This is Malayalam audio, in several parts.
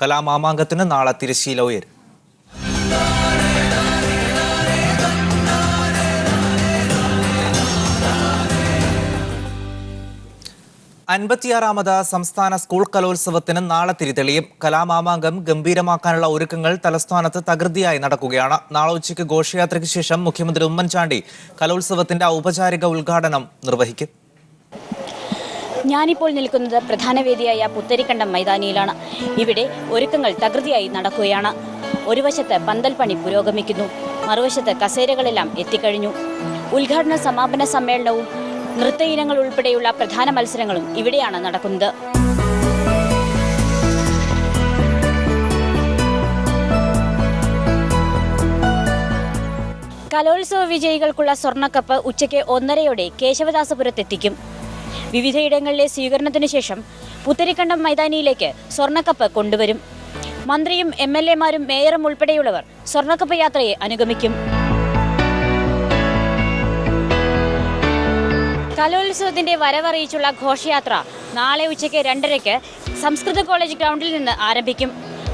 കലാമാമാങ്കത്തിന് നാളെ തിരശ്ശീല ഉയരും. അൻപത്തിയാറാമത് സംസ്ഥാന സ്കൂൾ കലോത്സവത്തിന് നാളെ തിരിതെളിയും. കലാമാമാങ്കം ഗംഭീരമാക്കാനുള്ള ഒരുക്കങ്ങൾ തലസ്ഥാനത്ത് തകൃതിയായി നടക്കുകയാണ്. നാളെ ഉച്ചയ്ക്ക് ഘോഷയാത്രയ്ക്ക് ശേഷം മുഖ്യമന്ത്രി ഉമ്മൻചാണ്ടി കലോത്സവത്തിന്റെ ഔപചാരിക ഉദ്ഘാടനം നിർവഹിക്കും. ഞാനിപ്പോൾ നിൽക്കുന്നത് പ്രധാന വേദിയായ പുത്തരിക്കണ്ടം മൈതാനിയിലാണ്. ഇവിടെ ഒരുക്കങ്ങൾ തകൃതിയായി നടക്കുകയാണ്. ഒരു വശത്ത് പന്തൽ പണി പുരോഗമിക്കുന്നു, മറുവശത്ത് കസേരകളെല്ലാം എത്തിക്കഴിഞ്ഞു. ഉദ്ഘാടന സമാപന സമ്മേളനവും നൃത്ത ഇനങ്ങൾ ഉൾപ്പെടെയുള്ള പ്രധാന മത്സരങ്ങളും ഇവിടെയാണ് നടക്കുന്നത്. കലോത്സവ വിജയികൾക്കുള്ള സ്വർണ്ണക്കപ്പ് ഉച്ചയ്ക്ക് 1:30 കേശവദാസപുരത്തെത്തിക്കും. വിവിധയിടങ്ങളിലെ സ്വീകരണത്തിനു ശേഷം പുത്തരിക്കണ്ടം മൈതാനിയിലേക്ക് സ്വർണ്ണക്കപ്പ് കൊണ്ടുവരും. മന്ത്രിയും MLA-മാരും മേയറും ഉൾപ്പെടെയുള്ളവർ സ്വർണ്ണക്കപ്പ് യാത്രയെ അനുഗമിക്കും. കലോത്സവത്തിന്റെ വരവറിയിച്ചുള്ള ഘോഷയാത്ര നാളെ ഉച്ചയ്ക്ക് 2:30 സംസ്കൃത കോളേജ് ഗ്രൗണ്ടിൽ നിന്ന് ആരംഭിക്കും.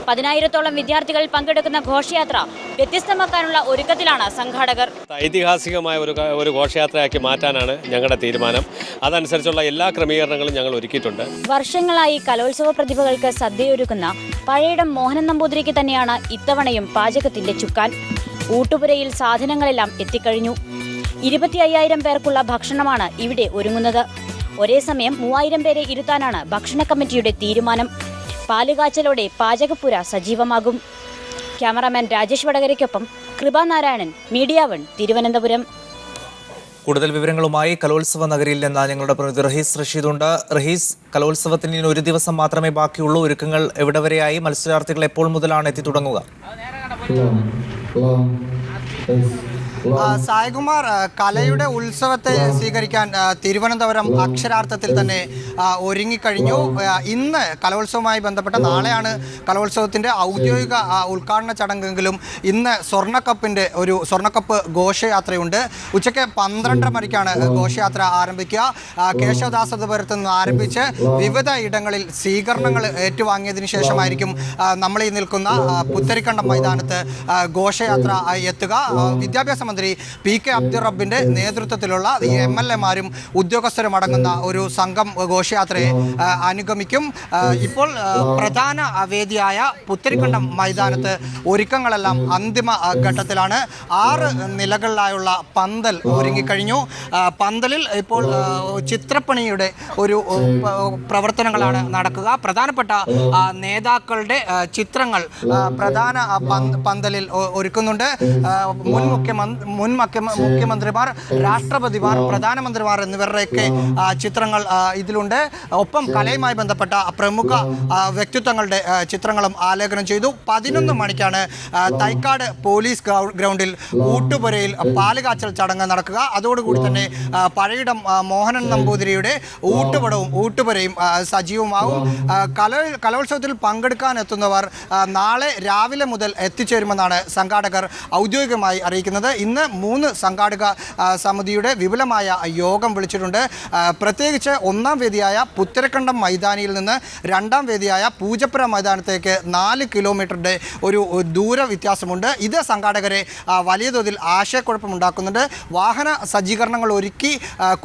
10,000-ഓളം വിദ്യാർത്ഥികൾ പങ്കെടുക്കുന്ന ഘോഷയാത്ര വ്യത്യസ്തമാക്കാനുള്ള ഒരുക്കത്തിലാണ് സംഘാടകർ. ഐതിഹാസികമായ ഒരു ഘോഷയാത്രയാക്കി മാറ്റാനാണ് ഞങ്ങളുടെ തീരുമാനം. അതനുസരിച്ചുള്ള എല്ലാ ക്രമീകരണങ്ങളും ഞങ്ങൾ ഒരുക്കിയിട്ടുണ്ട്. വർഷങ്ങളായി കലോത്സവ പ്രതിഭകൾക്ക് സദ്യയൊരുക്കുന്ന പഴയിടം മോഹനൻ നമ്പൂതിരിക്ക് തന്നെയാണ് ഇത്തവണയും പാചകത്തിന്റെ ചുക്കാൻ. ഊട്ടുപുരയിൽ സാധനങ്ങളെല്ലാം എത്തിക്കഴിഞ്ഞു. 25,000 പേർക്കുള്ള ഭക്ഷണമാണ് ഇവിടെ ഒരുങ്ങുന്നത്. ഒരേ സമയം 3,000 പേരെ ഇരുത്താനാണ് ഭക്ഷണ കമ്മിറ്റിയുടെ തീരുമാനം. പാലുകാച്ചലോടെ പാചകപ്പുര സജീവമാകും. ക്യാമറാമാൻ രാജേഷ് വടകരയ്ക്കൊപ്പം കൃപാനാരായണൻ, മീഡിയ 1, തിരുവനന്തപുരം. കൂടുതൽ വിവരങ്ങളുമായി കലോത്സവ നഗരിയിൽ നിന്ന് ഞങ്ങളുടെ പ്രതിനിധി റഹീസ് റഷീദുണ്ട്. റഹീസ്, കലോത്സവത്തിന് ഒരു ദിവസം മാത്രമേ ബാക്കിയുള്ളൂ. ഒരുക്കങ്ങൾ എവിടെ വരെയായി? മത്സരാർത്ഥികൾ എപ്പോൾ മുതലാണ് എത്തി തുടങ്ങുക? സായ്കുമാർ, കലയുടെ ഉത്സവത്തെ സ്വീകരിക്കാൻ തിരുവനന്തപുരം അക്ഷരാർത്ഥത്തിൽ തന്നെ ഒരുങ്ങിക്കഴിഞ്ഞു. ഇന്ന് കലോത്സവവുമായി ബന്ധപ്പെട്ട നാളെയാണ് കലോത്സവത്തിൻ്റെ ഔദ്യോഗിക ഉദ്ഘാടന ചടങ്ങെങ്കിലും ഇന്ന് സ്വർണ്ണക്കപ്പ് ഘോഷയാത്രയുണ്ട്. ഉച്ചയ്ക്ക് 12:30 മണിക്കാണ് ഘോഷയാത്ര ആരംഭിക്കുക. കേശവദാസപുരത്ത് നിന്ന് ആരംഭിച്ച് വിവിധ ഇടങ്ങളിൽ സ്വീകരണങ്ങൾ ഏറ്റുവാങ്ങിയതിനു ശേഷമായിരിക്കും നമ്മൾ ഈ നിൽക്കുന്ന പുത്തരിക്കണ്ടം മൈതാനത്ത് ഘോഷയാത്ര എത്തുക. വിദ്യാഭ്യാസ മന്ത്രി PK അബ്ദുൾ റബ്ബിന്റെ നേതൃത്വത്തിലുള്ള MLA-മാരും ഉദ്യോഗസ്ഥരും അടങ്ങുന്ന ഒരു സംഘം ഘോഷയാത്രയെ അനുഗമിക്കും. ഇപ്പോൾ പ്രധാന വേദിയായ പുത്തരിക്കണ്ടം മൈതാനത്ത് ഒരുക്കങ്ങളെല്ലാം അന്തിമ ഘട്ടത്തിലാണ്. 6 നിലകളിലായുള്ള പന്തൽ ഒരുങ്ങിക്കഴിഞ്ഞു. പന്തലിൽ ഇപ്പോൾ ചിത്രപ്പണിയുടെ ഒരു പ്രവർത്തനങ്ങളാണ് നടക്കുക. പ്രധാനപ്പെട്ട നേതാക്കളുടെ ചിത്രങ്ങൾ പ്രധാന പന്തലിൽ ഒരുക്കുന്നുണ്ട്. മുൻ മുഖ്യമന്ത്രിമാർ, രാഷ്ട്രപതിമാർ, പ്രധാനമന്ത്രിമാർ എന്നിവരുടെയൊക്കെ ചിത്രങ്ങൾ ഇതിലുണ്ട്. ഒപ്പം കലയുമായി ബന്ധപ്പെട്ട പ്രമുഖ വ്യക്തിത്വങ്ങളുടെ ചിത്രങ്ങളും ആലേഖനം ചെയ്തു. 11 മണിക്കാണ് തൈക്കാട് പോലീസ് ഗ്രൗണ്ടിൽ ഊട്ടുപുരയിൽ പാലുകാച്ചൽ ചടങ്ങ് നടക്കുക. അതോടുകൂടി തന്നെ പഴയിടം മോഹനൻ നമ്പൂതിരിയുടെ ഊട്ടുപുരയും സജീവമാവും. കലോത്സവത്തിൽ പങ്കെടുക്കാൻ എത്തുന്നവർ നാളെ രാവിലെ മുതൽ എത്തിച്ചേരുമെന്നാണ് സംഘാടകർ ഔദ്യോഗികമായി അറിയിക്കുന്നത്. ഇന്ന് 3 സംഘാടക സമിതിയുടെ വിപുലമായ യോഗം വിളിച്ചിട്ടുണ്ട്. പ്രത്യേകിച്ച് 1-ാം വേദിയായ പുത്തരിക്കണ്ടം മൈതാനിയിൽ നിന്ന് 2-ാം വേദിയായ പൂജപ്പുര മൈതാനത്തേക്ക് 4 കിലോമീറ്ററിൻ്റെ ഒരു ദൂര വ്യത്യാസമുണ്ട്. ഇത് സംഘാടകരെ വലിയ തോതിൽ ആശയക്കുഴപ്പമുണ്ടാക്കുന്നുണ്ട്. വാഹന സജ്ജീകരണങ്ങൾ ഒരുക്കി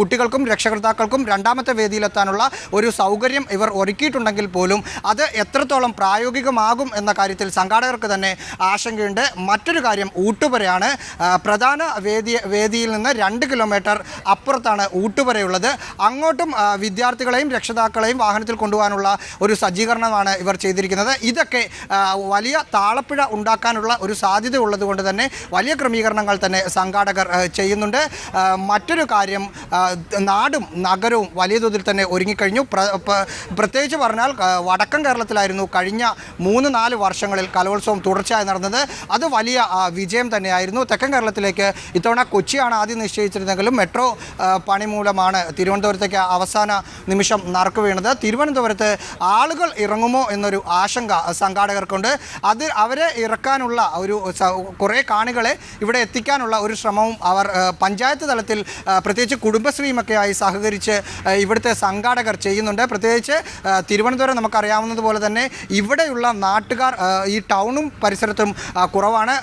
കുട്ടികൾക്കും രക്ഷകർത്താക്കൾക്കും 2ാമത്തെ വേദിയിലെത്താനുള്ള ഒരു സൗകര്യം ഇവർ ഒരുക്കിയിട്ടുണ്ടെങ്കിൽ പോലും അത് എത്രത്തോളം പ്രായോഗികമാകും എന്ന കാര്യത്തിൽ സംഘാടകർക്ക് തന്നെ ആശങ്കയുണ്ട്. മറ്റൊരു കാര്യം ഊട്ടുപുരയാണ്. പ്രധാന വേദിയിൽ നിന്ന് 2 കിലോമീറ്റർ അപ്പുറത്താണ് ഊട്ടുപുരയുള്ളത്. അങ്ങോട്ടും വിദ്യാർത്ഥികളെയും രക്ഷിതാക്കളെയും വാഹനത്തിൽ കൊണ്ടുപോകാനുള്ള ഒരു സജ്ജീകരണമാണ് ഇവർ ചെയ്തിരിക്കുന്നത്. ഇതൊക്കെ വലിയ താളപ്പിഴ ഉണ്ടാക്കാനുള്ള ഒരു സാധ്യത ഉള്ളതുകൊണ്ട് തന്നെ വലിയ ക്രമീകരണങ്ങൾ തന്നെ സംഘാടകർ ചെയ്യുന്നുണ്ട്. മറ്റൊരു കാര്യം, നാടും നഗരവും വലിയ തോതിൽ തന്നെ ഒരുങ്ങിക്കഴിഞ്ഞു. പ്രത്യേകിച്ച് പറഞ്ഞാൽ വടക്കൻ കേരളത്തിലായിരുന്നു കഴിഞ്ഞ 3-4 വർഷങ്ങളിൽ കലോത്സവം തുടർച്ചയായി നടന്നത്. അത് വലിയ വിജയം തന്നെയായിരുന്നു. തെക്കൻ കേരളത്തിൽ തിരുവനന്തപുരത്തിലേക്ക്. ഇത്തവണ കൊച്ചിയാണ് ആദ്യം നിശ്ചയിച്ചിരുന്നെങ്കിലും മെട്രോ പണി മൂലമാണ് തിരുവനന്തപുരത്തേക്ക് അവസാന നിമിഷം നറുക്ക് വീണത്. തിരുവനന്തപുരത്ത് ആളുകൾ ഇറങ്ങുമോ എന്നൊരു ആശങ്ക സംഘാടകർക്കുണ്ട്. അവരെ ഇറക്കാനുള്ള ഒരു കുറേ കാണികളെ ഇവിടെ എത്തിക്കാനുള്ള ഒരു ശ്രമവും അവർ പഞ്ചായത്ത് തലത്തിൽ പ്രത്യേകിച്ച് കുടുംബശ്രീയുമൊക്കെയായി സഹകരിച്ച് ഇവിടുത്തെ സംഘാടകർ ചെയ്യുന്നുണ്ട്. പ്രത്യേകിച്ച് തിരുവനന്തപുരം നമുക്കറിയാവുന്നതുപോലെ തന്നെ ഇവിടെയുള്ള നാട്ടുകാർ ഈ ടൗണും പരിസരത്തും കുറവാണ്.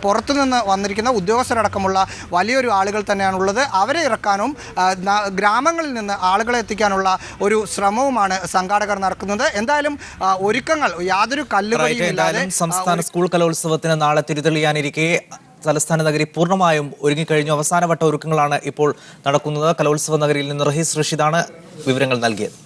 പുറത്തുനിന്ന് വന്നിരിക്കുന്ന ഉദ്യോഗസ്ഥരടക്കമുള്ള വലിയൊരു ആളുകൾ തന്നെയാണുള്ളത്. അവരെ ഇറക്കാനും ഗ്രാമങ്ങളിൽ നിന്ന് ആളുകളെ എത്തിക്കാനുള്ള ഒരു ശ്രമവുമാണ് സംഘാടകർ നടക്കുന്നത്. എന്തായാലും ഒരുക്കങ്ങൾ യാതൊരു കല്ലുപണിയുമില്ലാതെ സംസ്ഥാന സ്കൂൾ കലോത്സവത്തിന് നാളെ തിരിതെളിയാനിരിക്കെ തലസ്ഥാന നഗരി പൂർണ്ണമായും ഒരുങ്ങിക്കഴിഞ്ഞു. അവസാനവട്ട ഒരുക്കങ്ങളാണ് ഇപ്പോൾ നടക്കുന്നത്. കലോത്സവ നഗരിയിൽ നിന്ന് റഹീസ് റഷീദാണ് വിവരങ്ങൾ നൽകിയത്.